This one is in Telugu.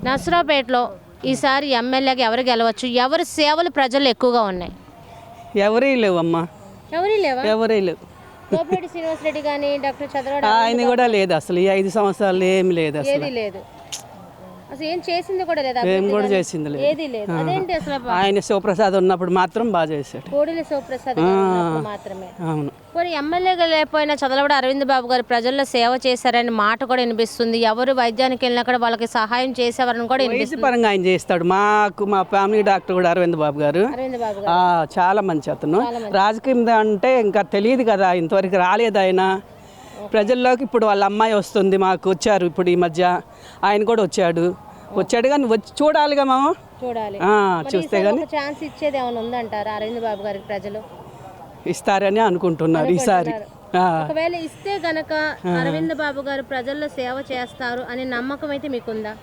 నర్సరావుపేటలో ఈసారి ఎమ్మెల్యేగా ఎవరు గెలవచ్చు? ఎవరి సేవలు ప్రజలు ఎక్కువగా ఉన్నాయి? ఎవరీ లేవమ్మా, ఎవరి లేవా? ఎవరీ లేవు. గోపిరెడ్డి శ్రీనివాసరెడ్డి కానీ, డాక్టర్ చంద్రబాబు ఆయన కూడా లేదు అసలు. ఈ 5 సంవత్సరాలు ఏమి లేదు అసలు. ఏది లేదు, అసలు ఏం చేసింది కూడా లేదు, ఏం కూడా చేసింది లేదు. ఏది లేదు. అదేంటి అసలు? ఆయన శివప్రసాద్ ఉన్నప్పుడు మాత్రం బాగా చేశాడు. కోడిల శివప్రసాద్ గారు ఉన్నప్పుడు మాత్రమే. అవును. మరి ఎమ్మెల్యేగా లేకపోయినా చదలవాడ అరవింద్ బాబు గారు ప్రజల్లో సేవ చేశారని మాట కూడా వినిపిస్తుంది. ఎవరు వైద్యానికి వెళ్ళినా కూడా వాళ్ళకి సహాయం చేసేవారని కూడా వయసు వినిపిస్తుంది. పరంగా ఆయన చేస్తాడు. మా ఫ్యామిలీ డాక్టర్ కూడా అరవింద్ బాబు గారు. అరవింద్ బాబు గారు చాలా మంచి అతను. రాజకీయం అంటే ఇంకా తెలియదు కదా, ఇంతవరకు రాలేదు ఆయన ప్రజల్లోకి. ఇప్పుడు వాళ్ళ అమ్మాయి వస్తుంది, మాకు వచ్చారు ఇప్పుడు ఈ మధ్య. ఆయన కూడా వచ్చాడు కానీ వచ్చి చూడాలిగా మేము. చూడాలి, చూస్తే కానీ ఛాన్స్ ఇచ్చేది ఏమైనా ఉందంటారా అరవింద్ బాబు గారికి ప్రజలు? ఇస్తారని అనుకుంటున్నారు ఈసారి. ఒకవేళ ఇస్తే గనక అరవింద్ బాబు గారు ప్రజల్లో సేవ చేస్తారు అనే నమ్మకం అయితే మీకుందా?